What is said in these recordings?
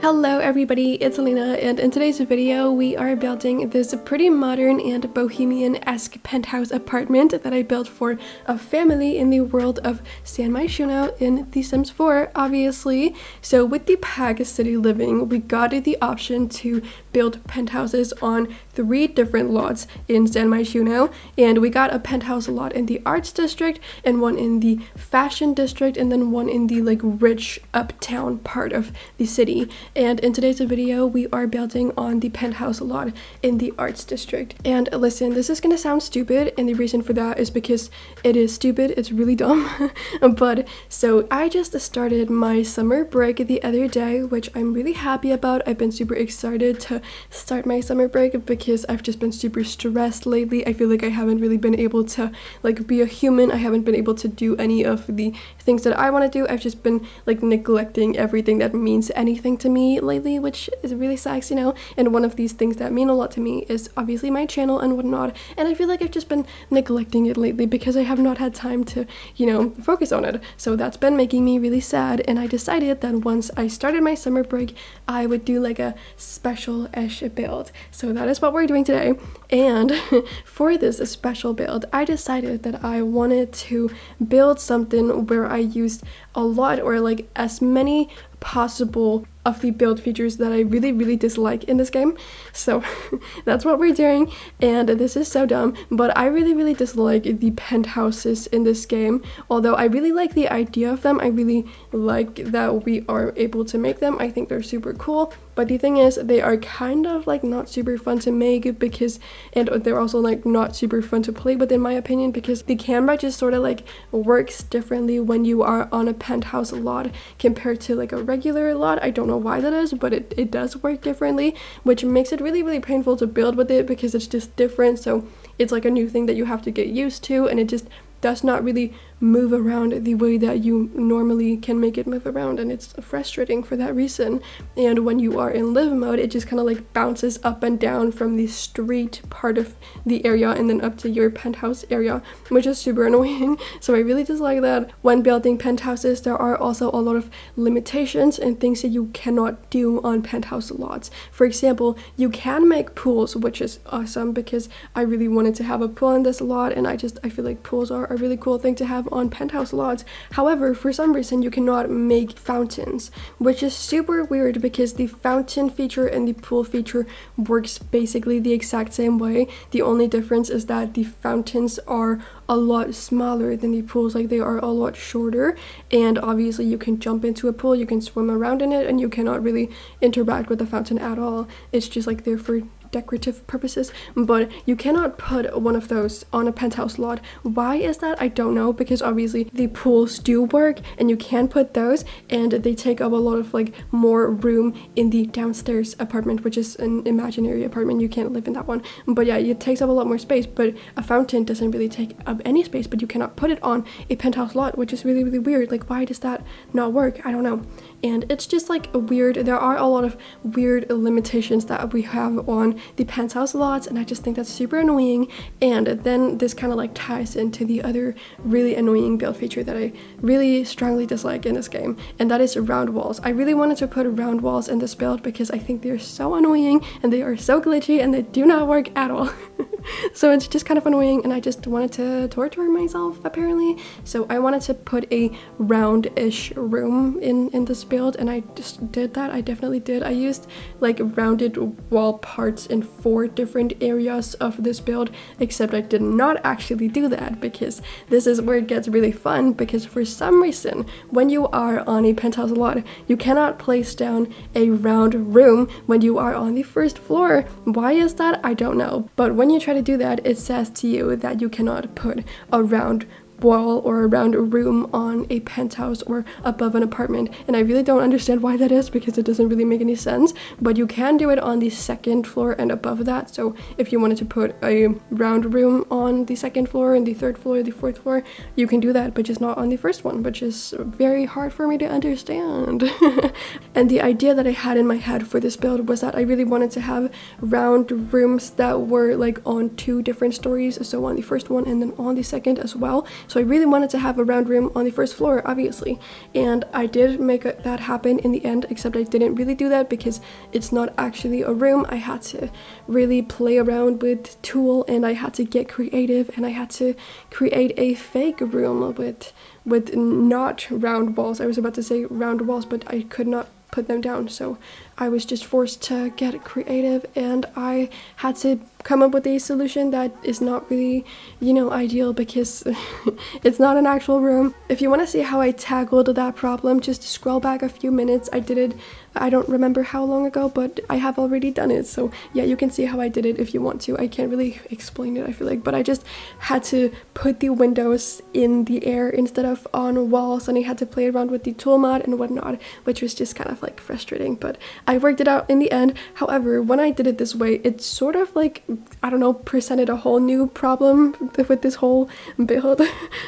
Hello everybody, it's Lena, and in today's video we are building this pretty modern and bohemian-esque penthouse apartment that I built for a family in the world of San Myshuno in The Sims 4, obviously. So with the Pack City Living, we got the option to build penthouses on 3 different lots in San Myshuno, and we got a penthouse lot in the Arts District, and one in the Fashion District, and then one in the rich uptown part of the city. And in today's video, we are building on the penthouse lot in the Arts District. And listen, this is gonna sound stupid, and the reason for that is because it is stupid, it's really dumb. But so I just started my summer break the other day, which I'm really happy about. I've been super excited to start my summer break because I've just been super stressed lately. I feel like I haven't really been able to be a human. I haven't been able to do any of the things that I want to do. I've just been neglecting everything that means anything to me lately, which is really sucks, you know. And one of these things that mean a lot to me is obviously my channel and whatnot, and I feel like I've just been neglecting it lately because I have not had time to, you know, focus on it. So that's been making me really sad, and I decided that once I started my summer break I would do a special-ish build. So that is what we're doing today. And for this special build, I decided that I wanted to build something where I used a lot, or as many possible of the build features that I really dislike in this game. So that's what we're doing, and this is so dumb, but I really dislike the penthouses in this game. Although I really like the idea of them, I really like that we are able to make them. I think they're super cool, but the thing is they are kind of not super fun to make, because, and they're also not super fun to play with in my opinion, because the camera just sort of works differently when you are on a penthouse lot compared to a regular lot. I don't know why that is, but it does work differently, which makes it really painful to build with it because it's just different. So it's a new thing that you have to get used to, and it just does not really move around the way that you normally can make it move around, and it's frustrating for that reason. And when you are in live mode, it just kind of bounces up and down from the street part of the area and then up to your penthouse area, which is super annoying. So I really dislike that. When building penthouses, there are also a lot of limitations and things that you cannot do on penthouse lots. For example, you can make pools, which is awesome because I really wanted to have a pool in this lot, and I feel like pools are a really cool thing to have on penthouse lots. However, for some reason you cannot make fountains, which is super weird because the fountain feature and the pool feature works basically the exact same way. The only difference is that the fountains are a lot smaller than the pools, they are a lot shorter, and obviously you can jump into a pool, you can swim around in it, and you cannot really interact with the fountain at all. It's just there for decorative purposes, but you cannot put one of those on a penthouse lot. Why is that? I don't know, because obviously the pools do work and you can put those, and they take up a lot of more room in the downstairs apartment, which is an imaginary apartment. You can't live in that one, but yeah, it takes up a lot more space. But a fountain doesn't really take up any space, but you cannot put it on a penthouse lot, which is really weird. Why does that not work? I don't know. And it's just weird. There are a lot of weird limitations that we have on the penthouse lots, and I just think that's super annoying. And then this kind of ties into the other really annoying build feature that I really strongly dislike in this game, and that is round walls. I really wanted to put round walls in this build because I think they're so annoying and they are so glitchy and they do not work at all. So it's just kind of annoying, and I just wanted to torture myself apparently. So I wanted to put a round-ish room in this build, and I just did that. I definitely did. I used rounded wall parts in 4 different areas of this build, except I did not actually do that because this is where it gets really fun, because for some reason when you are on a penthouse lot you cannot place down a round room when you are on the first floor. Why is that? I don't know, but when you try to do that, it says to you that you cannot put a round wall or around a room on a penthouse or above an apartment, and I really don't understand why that is because it doesn't really make any sense. But you can do it on the 2nd floor and above that. So if you wanted to put a round room on the 2nd floor and the 3rd floor, the 4th floor, you can do that, but just not on the 1st one, which is very hard for me to understand. And the idea that I had in my head for this build was that I really wanted to have round rooms that were on 2 different stories, so on the 1st one and then on the 2nd as well, So I really wanted to have a round room on the first floor, obviously, and I did make that happen in the end, except I didn't really do that because it's not actually a room. I had to really play around with tool, and I had to get creative, and I had to create a fake room with not round walls. I was about to say round walls, but I could not put them down, so I was just forced to get creative, and I had to come up with a solution that is not really, you know, ideal because it's not an actual room. If you want to see how I tackled that problem, just scroll back a few minutes. I did it, I don't remember how long ago, but I have already done it, so yeah, you can see how I did it if you want to. I can't really explain it, I feel like, but I just had to put the windows in the air instead of on walls, and I had to play around with the tool mod and whatnot, which was just kind of like frustrating, but I worked it out in the end. However, when I did it this way, it sort of like, I don't know, presented a whole new problem with this whole build,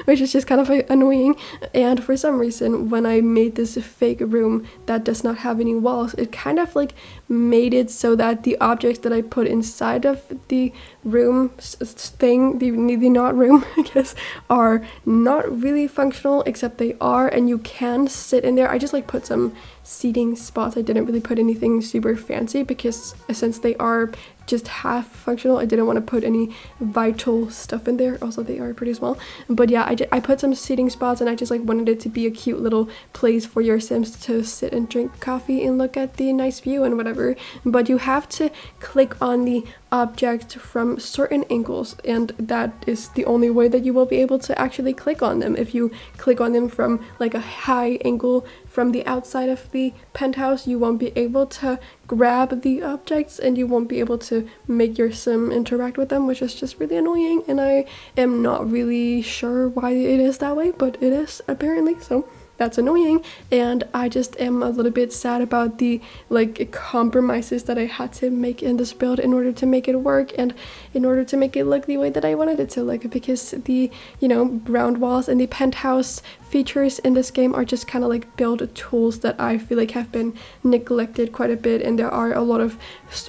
which is just kind of annoying. And for some reason, when I made this fake room that does not have any walls, it kind of like made it so that the objects that I put inside of the room thing, the not room, I guess, are not really functional, except they are, and you can sit in there. I just like put some seating spots. I didn't really put anything super fancy because since they are just half functional, I didn't want to put any vital stuff in there. Also, they are pretty small, but yeah, I put some seating spots, and I just like wanted it to be a cute little place for your Sims to sit and drink coffee and look at the nice view and whatever. But you have to click on the object from certain angles, and that is the only way that you will be able to actually click on them. If you click on them from like a high angle from the outside of the penthouse, you won't be able to grab the objects, and you won't be able to make your Sim interact with them, which is just really annoying, and I am not really sure why it is that way, but it is apparently, so that's annoying. And I just am a little bit sad about the like compromises that I had to make in this build in order to make it work and in order to make it look the way that I wanted it to look, because the, you know, round walls and the penthouse features in this game are just kind of like build tools that I feel like have been neglected quite a bit, and there are a lot of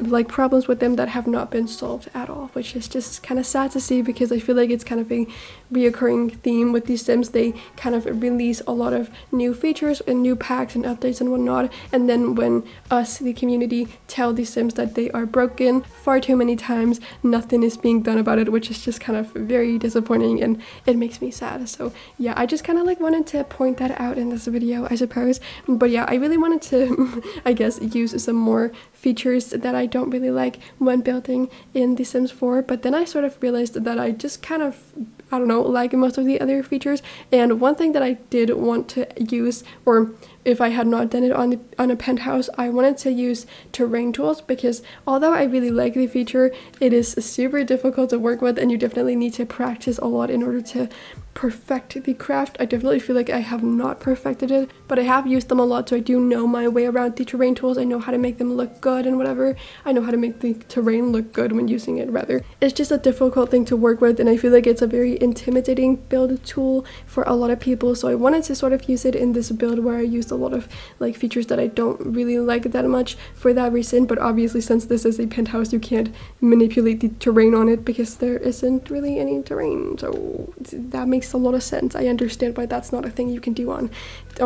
like problems with them that have not been solved at all, which is just kind of sad to see, because I feel like it's kind of a reoccurring theme with these Sims. They kind of release a lot of new features and new packs and updates and whatnot, and then when us, the community, tell the Sims that they are broken far too many times, nothing is being done about it, which is just kind of very disappointing, and it makes me sad. So yeah, I just kind of like wanted to point that out in this video, I suppose. But yeah, I really wanted to I guess use some more features that I don't really like when building in The Sims 4, but then I sort of realized that I just kind of, I don't know, like most of the other features. And one thing that I did want to use, or if I had not done it on a penthouse, I wanted to use terrain tools, because although I really like the feature, it is super difficult to work with, and you definitely need to practice a lot in order to perfect the craft. I definitely feel like I have not perfected it, but I have used them a lot, so I do know my way around the terrain tools. I know how to make them look good and whatever. I know how to make the terrain look good when using it, rather. It's just a difficult thing to work with, and I feel like it's a very intimidating build tool for a lot of people, so I wanted to sort of use it in this build where I used a lot of like features that I don't really like that much for that reason. But obviously, since this is a penthouse, you can't manipulate the terrain on it because there isn't really any terrain, so that makes a lot of sense. I understand why that's not a thing you can do on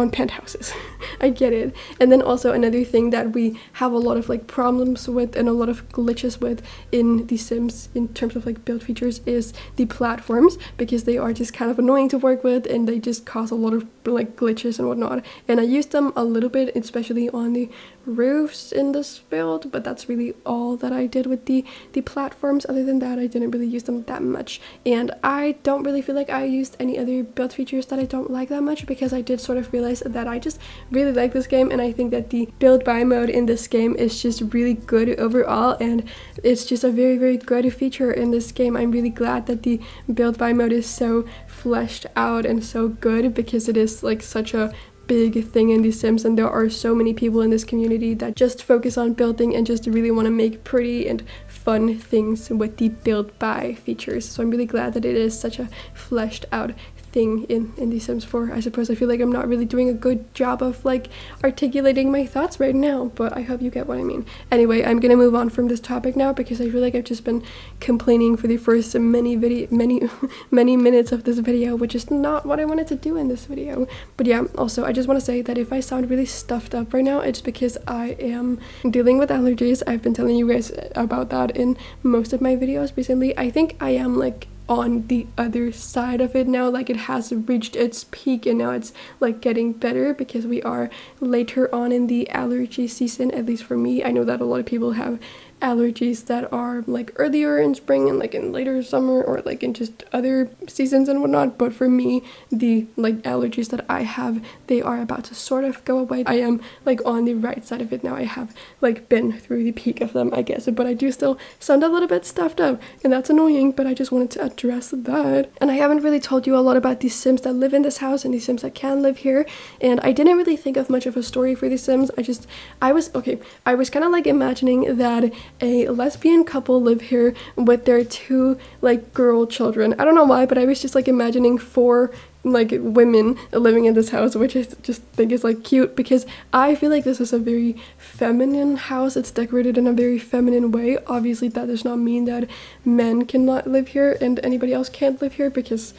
penthouses. I get it. And then also another thing that we have a lot of like problems with and a lot of glitches with in The Sims in terms of like build features is the platforms, because they are just kind of annoying to work with, and they just cause a lot of like glitches and whatnot. And I used them a little bit, especially on the roofs in this build, but that's really all that I did with the platforms. Other than that, I didn't really use them that much, and I don't really feel like I used any other build features that I don't like that much, because I did sort of realize that I just really like this game, and I think that the build by mode in this game is just really good overall, and it's just a very, very good feature in this game. I'm really glad that the build by mode is so fleshed out and so good, because it is like such a big thing in The Sims, and there are so many people in this community that just focus on building and just really want to make pretty and fun things with the build by features. So I'm really glad that it is such a fleshed out thing in The Sims 4. I suppose I feel like I'm not really doing a good job of like articulating my thoughts right now, but I hope you get what I mean. Anyway, I'm gonna move on from this topic now because I feel like I've just been complaining for the first many minutes of this video, which is not what I wanted to do in this video. But yeah, also I just want to say that if I sound really stuffed up right now, it's because I am dealing with allergies. I've been telling you guys about that in most of my videos recently. I think I am like on the other side of it now, like it has reached its peak and now it's like getting better because we are later on in the allergy season, at least for me. I know that a lot of people have allergies that are like earlier in spring and like in later summer or like in just other seasons and whatnot, but for me the like allergies that I have, they are about to sort of go away. I am like on the right side of it now. I have like been through the peak of them, I guess, but I do still sound a little bit stuffed up and that's annoying, but I just wanted to address that. And I haven't really told you a lot about these Sims that live in this house and these Sims that can live here, and I didn't really think of much of a story for these Sims. I was kind of like imagining that a lesbian couple live here with their two like girl children. I don't know why, but I was just like imagining 4 like women living in this house, which I just think is like cute because I feel like this is a very feminine house. It's decorated in a very feminine way. Obviously that does not mean that men cannot live here and anybody else can't live here, because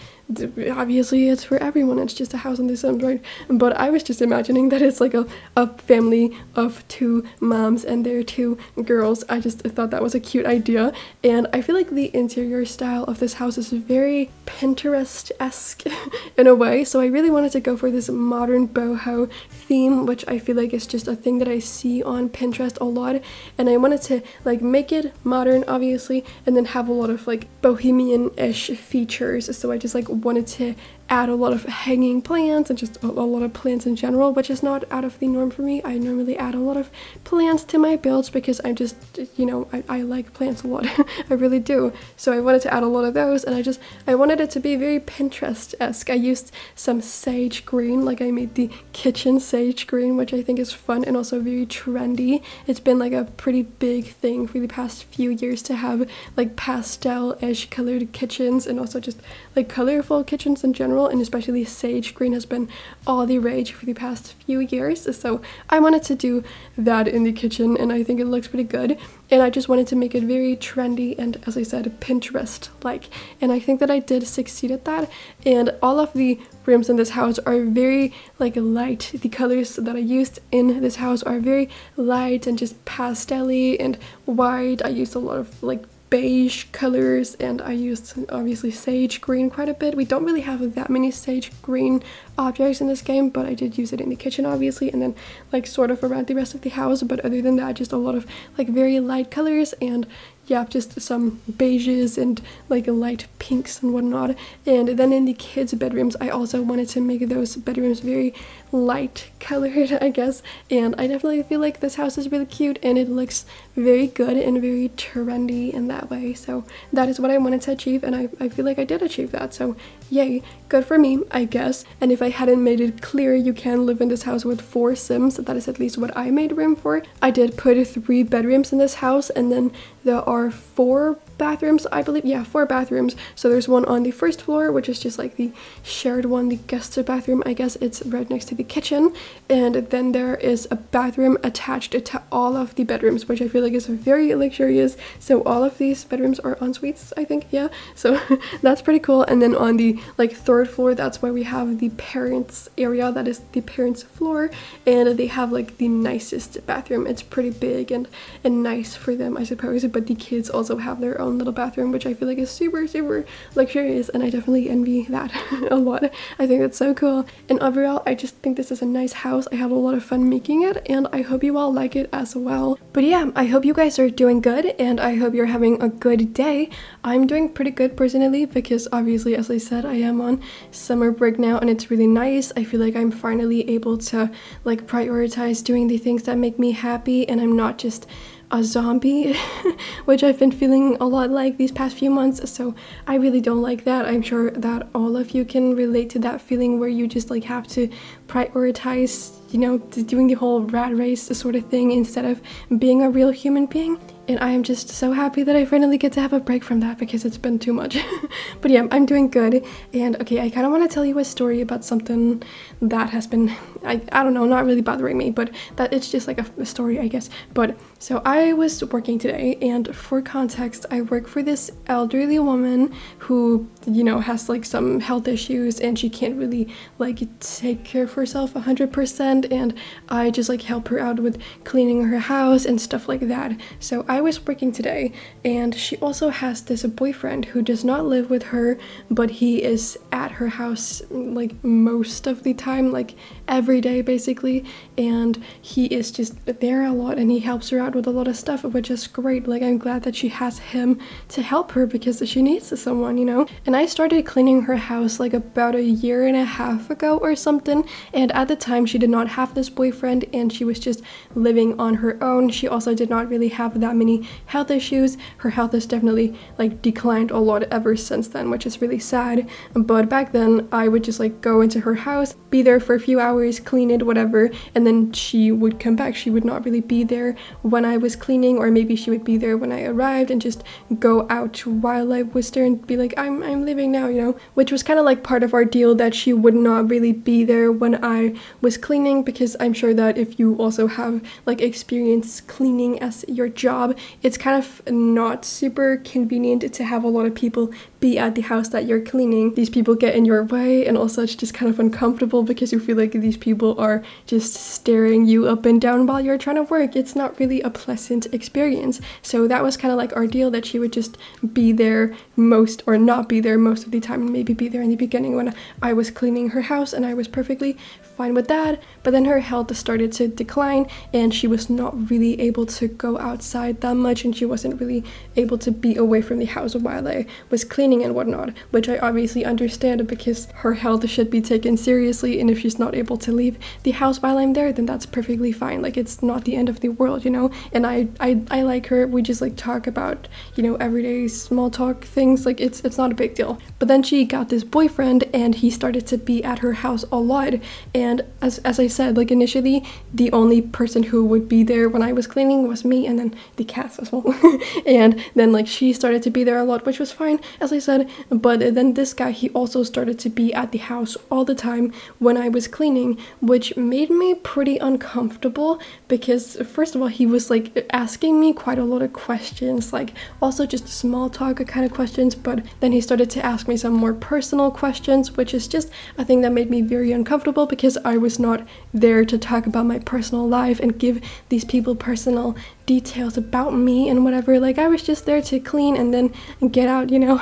obviously it's for everyone. It's just a house in The Sims, right? But I was just imagining that it's like a family of 2 moms and their 2 girls. I just thought that was a cute idea, and I feel like the interior style of this house is very Pinterest-esque in a way, so I really wanted to go for this modern boho theme, which I feel like is just a thing that I see on Pinterest a lot, and I wanted to like make it modern obviously and then have a lot of like bohemian-ish features. So I just like wanted to add a lot of hanging plants and just a lot of plants in general, which is not out of the norm for me. I normally add a lot of plants to my builds because I'm just, you know, I like plants a lot. I really do. So I wanted to add a lot of those, and I wanted it to be very Pinterest-esque. I used some sage green, like I made the kitchen sage green, which I think is fun and also very trendy. It's been like a pretty big thing for the past few years to have like pastel-ish colored kitchens and also just like colorful kitchens in general. And especially sage green has been all the rage for the past few years, so I wanted to do that in the kitchen and I think it looks pretty good, and I just wanted to make it very trendy and, as I said, Pinterest-like, and I think that I did succeed at that. And all of the rooms in this house are very like light. The colors that I used in this house are very light and just pastel-y and white. I used a lot of like beige colors, and I used obviously sage green quite a bit. We don't really have that many sage green objects in this game, but I did use it in the kitchen obviously, and then like sort of around the rest of the house. But other than that, just a lot of like very light colors, and yeah, just some beiges and like light pinks and whatnot. And then in the kids' bedrooms, I also wanted to make those bedrooms very light colored, I guess. And I definitely feel like this house is really cute and it looks very good and very trendy in that way. So that is what I wanted to achieve, and I feel like I did achieve that. So yay, good for me, I guess. And if I hadn't made it clear, you can live in this house with 4 Sims. That is at least what I made room for. I did put 3 bedrooms in this house, and then there are 4 bathrooms, I believe. Yeah, 4 bathrooms. So there's one on the first floor, which is just like the shared one, the guest bathroom. I guess it's right next to the kitchen. And then there is a bathroom attached to all of the bedrooms, which I feel like is very luxurious. So all of these bedrooms are en suites, I think. Yeah, so that's pretty cool. And then on the like 3rd floor, that's where we have the parents area. That is the parents floor, and they have like the nicest bathroom. It's pretty big and nice for them, I suppose, but the kids also have their own little bathroom, which I feel like is super luxurious, and I definitely envy that a lot. I think that's so cool. And overall, I just think this is a nice house. I have a lot of fun making it, and I hope you all like it as well. But yeah, I hope you guys are doing good, and I hope you're having a good day. I'm doing pretty good personally, because obviously, as I said, I am on summer break now, and it's really nice. I feel like I'm finally able to like prioritize doing the things that make me happy, and I'm not just a zombie, which I've been feeling a lot like these past few months. So I really don't like that. I'm sure that all of you can relate to that feeling where you just like have to prioritize you know, doing the whole rat race sort of thing instead of being a real human being. And I am just so happy that I finally get to have a break from that because it's been too much. But yeah, I'm doing good. And okay, I kind of want to tell you a story about something that has been, I don't know, not really bothering me, but that it's just like a story, I guess. But so I was working today, and for context, I work for this elderly woman who, you know, has like some health issues and she can't really like take care of herself 100%, and I just like help her out with cleaning her house and stuff like that. So I was working today, and she also has this boyfriend who does not live with her, but he is at her house like most of the time, like every day basically, and he is just there a lot and he helps her out with a lot of stuff, which is great. Like, I'm glad that she has him to help her because she needs someone, you know. And I started cleaning her house like about a year and a half ago or something, and at the time she did not have this boyfriend and she was just living on her own. She also did not really have that many health issues. Her health has definitely like declined a lot ever since then, which is really sad. But back then I would just like go into her house, be there for a few hours, clean it, whatever, and then she would come back. She would not really be there when I was cleaning, or maybe she would be there when I arrived and just go out while I was there and be like, I'm leaving now, you know, which was kind of like part of our deal, that she would not really be there when I was cleaning, because I'm sure that if you also have like experience cleaning as your job, it's kind of not super convenient to have a lot of people be at the house that you're cleaning. These people get in your way, and also it's just kind of uncomfortable because you feel like these people are just staring you up and down while you're trying to work. It's not really a pleasant experience. So that was kind of like our deal, that she would just be there most, or not be there most of the time, and maybe be there in the beginning when I was cleaning her house, and I was perfectly fine with that. But then her health started to decline and she was not really able to go outside that much, and she wasn't really able to be away from the house while I was cleaning and whatnot, which I obviously understand because her health should be taken seriously, and if she's not able to leave the house while I'm there, then that's perfectly fine. Like, it's not the end of the world, you know. And I like her. We just like talk about, you know, everyday small talk things. Like, it's not a big deal. But then she got this boyfriend and he started to be at her house a lot, and as I said, like initially the only person who would be there when I was cleaning was me, and then the cats as well. And then like she started to be there a lot, which was fine, as I said. But then this guy, he also started to be at the house all the time when I was cleaning, which made me pretty uncomfortable because first of all, he was like asking me quite a lot of questions, like also just small talk kind of questions, but then he started to ask me some more personal questions, which is just a thing that made me very uncomfortable because I was not there to talk about my personal life and give these people personal details about me and whatever. Like, I was just there to clean and then get out, you know.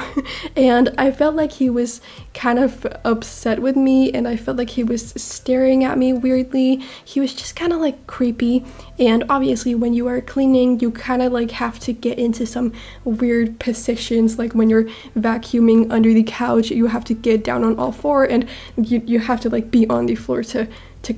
And I felt like he was kind of upset with me, and I felt like he was staring at me weirdly. He was just kind of like creepy, and obviously when you are cleaning, you kind of like have to get into some weird positions. Like when you're vacuuming under the couch, you have to get down on all four, and you have to like be on the floor to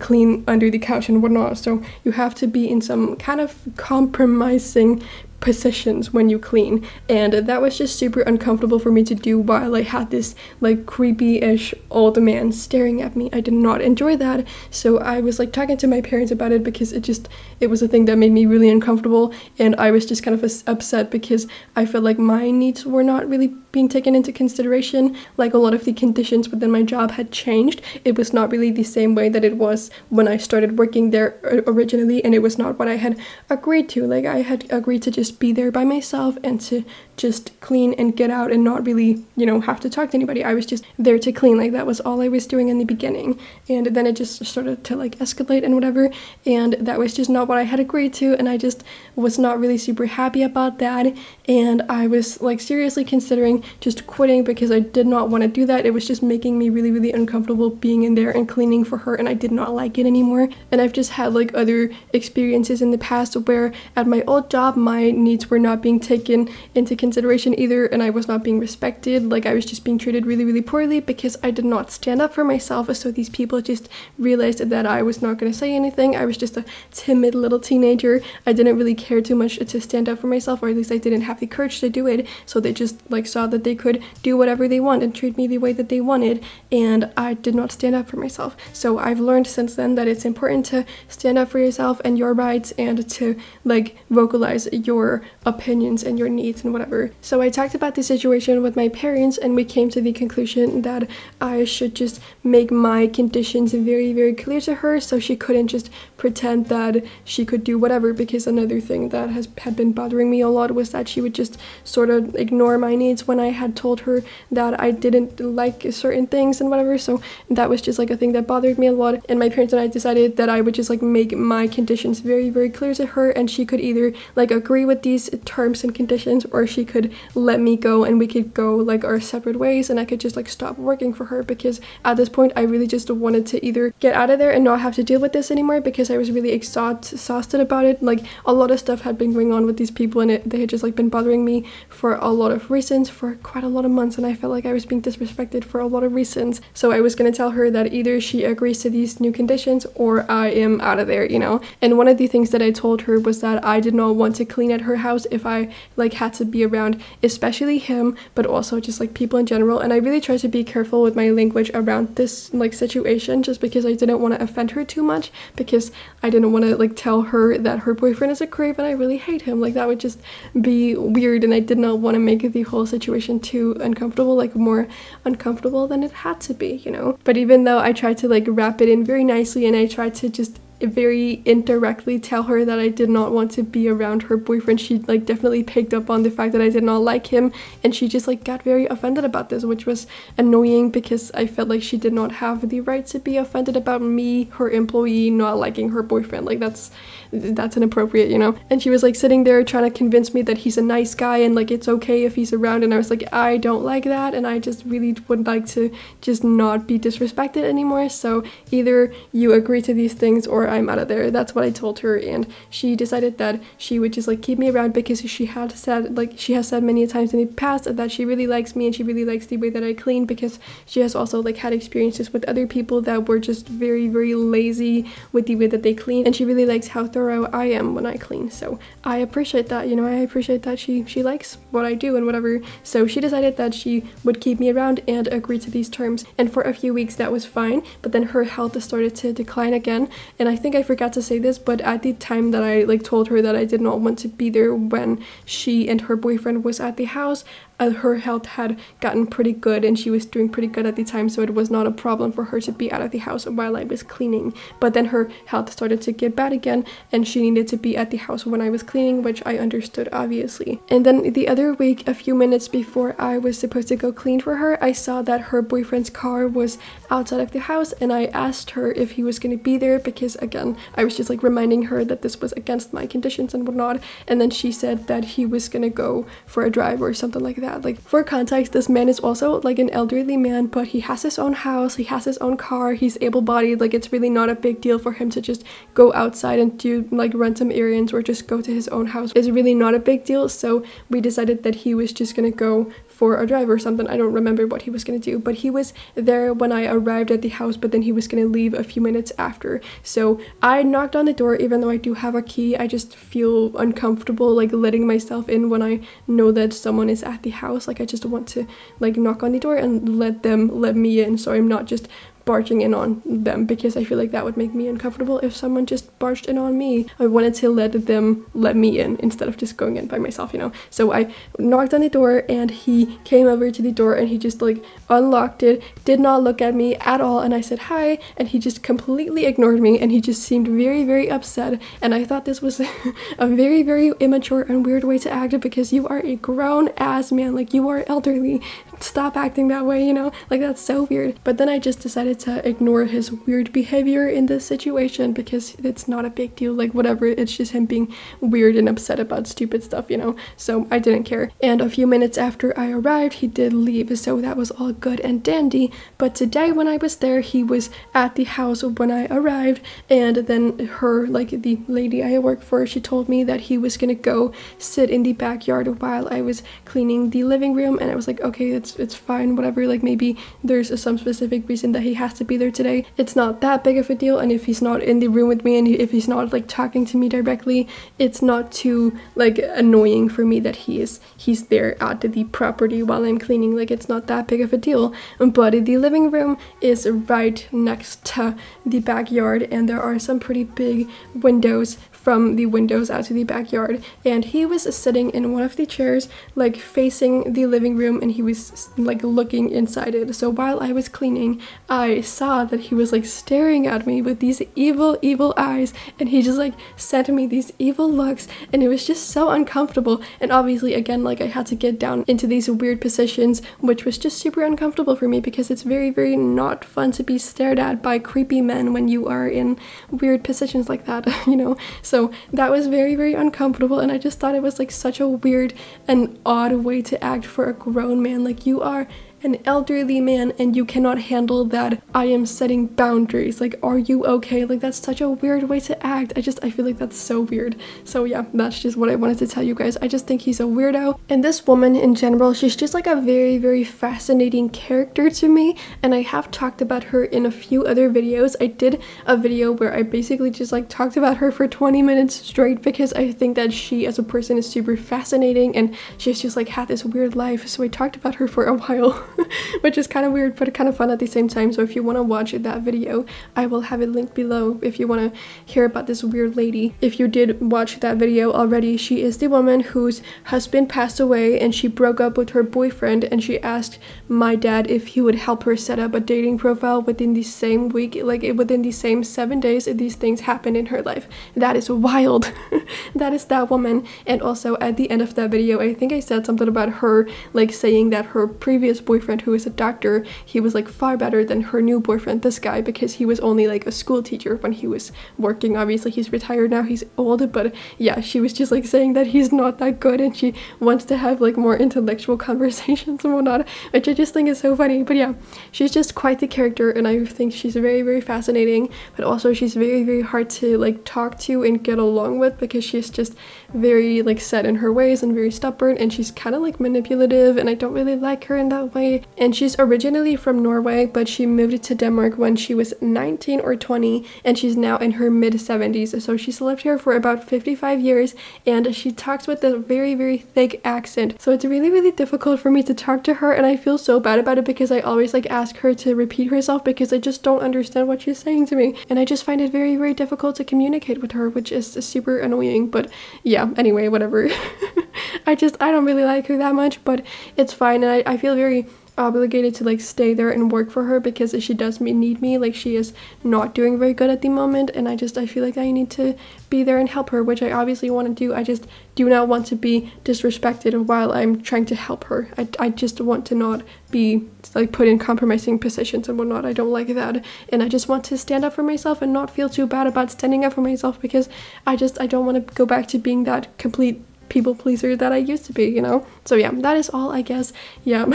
clean under the couch and whatnot. So you have to be in some kind of compromising positions when you clean, and that was just super uncomfortable for me to do while I had this like creepy-ish old man staring at me. I did not enjoy that, so I was like talking to my parents about it because it was a thing that made me really uncomfortable, and I was just kind of upset because I felt like my needs were not really being taken into consideration. Like, a lot of the conditions within my job had changed. It was not really the same way that it was when I started working there originally, and it was not what I had agreed to. Like, I had agreed to just be there by myself and to just clean and get out and not really, you know, have to talk to anybody. I was just there to clean. Like, that was all I was doing in the beginning, and then it just started to like escalate and whatever, and that was just not what I had agreed to, and I just was not really super happy about that, and I was like seriously considering just quitting because I did not want to do that. It was just making me really, really uncomfortable being in there and cleaning for her, and I did not like it anymore. And I've just had like other experiences in the past where at my old job, my needs were not being taken into consideration either, and I was not being respected. Like I was just being treated really, really poorly because I did not stand up for myself. So these people just realized that I was not going to say anything. I was just a timid little teenager. I didn't really care too much to stand up for myself, or at least I didn't have the courage to do it. So they just like saw that they could do whatever they want and treat me the way that they wanted, and I did not stand up for myself. So I've learned since then that it's important to stand up for yourself and your rights, and to like vocalize your opinions and your needs and whatever. So I talked about the situation with my parents, and we came to the conclusion that I should just make my conditions very, very clear to her, so she couldn't just pretend that she could do whatever. Because another thing that had been bothering me a lot was that she would just sort of ignore my needs when I had told her that I didn't like certain things and whatever. So that was just like a thing that bothered me a lot, and my parents and I decided that I would just like make my conditions very, very clear to her, and she could either like agree with these terms and conditions, or she could let me go and we could go like our separate ways, and I could just like stop working for her. Because at this point I really just wanted to either get out of there and not have to deal with this anymore, because I was really exhausted about it. Like a lot of stuff had been going on with these people, and they had just like been bothering me for a lot of reasons for quite a lot of months, and I felt like I was being disrespected for a lot of reasons. So I was gonna tell her that either she agrees to these new conditions or I am out of there, you know. And one of the things that I told her was that I did not want to clean at her house if I like had to be around especially him, but also just like people in general. And I really tried to be careful with my language around this like situation, just because I didn't want to offend her too much, because I didn't want to like tell her that her boyfriend is a creep and I really hate him. Like that would just be weird, and I did not want to make the whole situation too uncomfortable, like more uncomfortable than it had to be, you know. But even though I tried to like wrap it in very nicely, and I tried to just very indirectly tell her that I did not want to be around her boyfriend, she like definitely picked up on the fact that I did not like him, and she just like got very offended about this, which was annoying because I felt like she did not have the right to be offended about me, her employee, not liking her boyfriend. Like that's inappropriate, you know. And she was like sitting there trying to convince me that he's a nice guy and like it's okay if he's around, and I was like, I don't like that, and I just really would like to just not be disrespected anymore. So either you agree to these things or I'm out of there. That's what I told her, and she decided that she would just like keep me around, because she has said many times in the past that she really likes me and she really likes the way that I clean, because she has also like had experiences with other people that were just very, very lazy with the way that they clean, and she really likes how thorough I am when I clean. So I appreciate that, you know. I appreciate that she likes what I do and whatever. So she decided that she would keep me around and agree to these terms, and for a few weeks that was fine. But then her health started to decline again, and I think I forgot to say this, but at the time that I like told her that I did not want to be there when she and her boyfriend was at the house, her health had gotten pretty good and she was doing pretty good at the time, so it was not a problem for her to be out of the house while I was cleaning. But then her health started to get bad again and she needed to be at the house when I was cleaning, which I understood obviously. And then the other week, a few minutes before I was supposed to go clean for her, I saw that her boyfriend's car was outside of the house, and I asked her if he was going to be there, because again I was just like reminding her that this was against my conditions and whatnot. And then she said that he was gonna go for a drive or something like that. Like for context, this man is also like an elderly man, but he has his own house, he has his own car, he's able-bodied. Like it's really not a big deal for him to just go outside and do like run some errands or just go to his own house. It's really not a big deal. So we decided that he was just gonna go for a drive or something. I don't remember what he was gonna do, but he was there when I arrived at the house, but then he was gonna leave a few minutes after. So I knocked on the door, even though I do have a key. I just feel uncomfortable like letting myself in when I know that someone is at the house. Like I just want to like knock on the door and let me in, so I'm not just barging in on them, because I feel like that would make me uncomfortable if someone just barged in on me. I wanted to let them let me in instead of just going in by myself, you know. So I knocked on the door and he came over to the door and he just like unlocked it, did not look at me at all, and I said hi, and he just completely ignored me and he just seemed very, very upset. And I thought this was a very, very immature and weird way to act, because you are a grown ass man, like you are elderly, stop acting that way, you know. Like that's so weird. But then I just decided decided to ignore his weird behavior in this situation because it's not a big deal, like whatever, it's just him being weird and upset about stupid stuff, you know, so I didn't care. And a few minutes after I arrived, he did leave, so that was all good and dandy. But today when I was there, he was at the house when I arrived, and then her, like the lady I work for, she told me that he was gonna go sit in the backyard while I was cleaning the living room, and I was like, okay, it's fine, whatever, like maybe there's some specific reason that he has to be there today. It's not that big of a deal, and if he's not in the room with me and if he's not like talking to me directly, it's not too like annoying for me that he's there at the property while I'm cleaning. Like it's not that big of a deal. But the living room is right next to the backyard, and there are some pretty big windows from the windows out to the backyard, and he was sitting in one of the chairs like facing the living room, and he was like looking inside it. So while I was cleaning, I saw that he was like staring at me with these evil eyes, and he just like sent me these evil looks, and it was just so uncomfortable. And obviously again, like I had to get down into these weird positions, which was just super uncomfortable for me because it's very not fun to be stared at by creepy men when you are in weird positions like that, you know. So that was very uncomfortable, and I just thought it was like such a weird and odd way to act for a grown man. Like you are an elderly man and you cannot handle that I am setting boundaries. Like, are you okay? Like that's such a weird way to act. I feel like that's so weird. So yeah, that's just what I wanted to tell you guys. I just think he's a weirdo. And this woman in general, she's just like a very fascinating character to me, and I have talked about her in a few other videos. I did a video where I basically just like talked about her for 20 minutes straight because I think that she as a person is super fascinating, and she's just like had this weird life. So I talked about her for a while. Which is kind of weird but kind of fun at the same time. So if you want to watch that video, I will have it linked below if you want to hear about this weird lady. If you did watch that video already, she is the woman whose husband passed away and she broke up with her boyfriend, and she asked my dad if he would help her set up a dating profile within the same week, like within the same 7 days. These things happened in her life. That is wild. That is that woman. And also at the end of that video, I think I said something about her like saying that her previous boyfriend, who is a doctor, he was like far better than her new boyfriend, this guy, because he was only like a school teacher when he was working. Obviously he's retired now, he's old, but yeah, she was just like saying that he's not that good and she wants to have like more intellectual conversations and whatnot, which I just think is so funny. But yeah, she's just quite the character, and I think she's very fascinating, but also she's very hard to like talk to and get along with because she's just very like set in her ways and very stubborn, and she's kind of like manipulative, and I don't really like her in that way. And she's originally from Norway, but she moved to Denmark when she was 19 or 20, and she's now in her mid-70s. So she's lived here for about 55 years, and she talks with a very thick accent. So it's really difficult for me to talk to her, and I feel so bad about it because I always like ask her to repeat herself because I just don't understand what she's saying to me, and I just find it very difficult to communicate with her, which is super annoying. But yeah, anyway, whatever. I don't really like her that much, but it's fine, and I feel very obligated to like stay there and work for her because she does need me. Like she is not doing very good at the moment, and I feel like I need to be there and help her, which I obviously want to do. I just do not want to be disrespected while I'm trying to help her. I just want to not be like put in compromising positions and whatnot. I don't like that, and I just want to stand up for myself and not feel too bad about standing up for myself because I don't want to go back to being that complete people pleaser that I used to be, you know? So yeah, that is all, I guess. Yeah.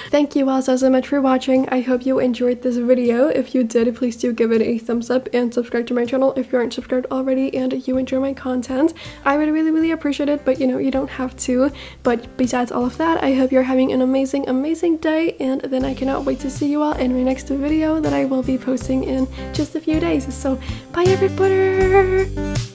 Thank you all so much for watching. I hope you enjoyed this video. If you did, please do give it a thumbs up and subscribe to my channel if you aren't subscribed already and you enjoy my content. I would really appreciate it, but you know, you don't have to. But besides all of that, I hope you're having an amazing day, and then I cannot wait to see you all in my next video that I will be posting in just a few days. So bye everybody!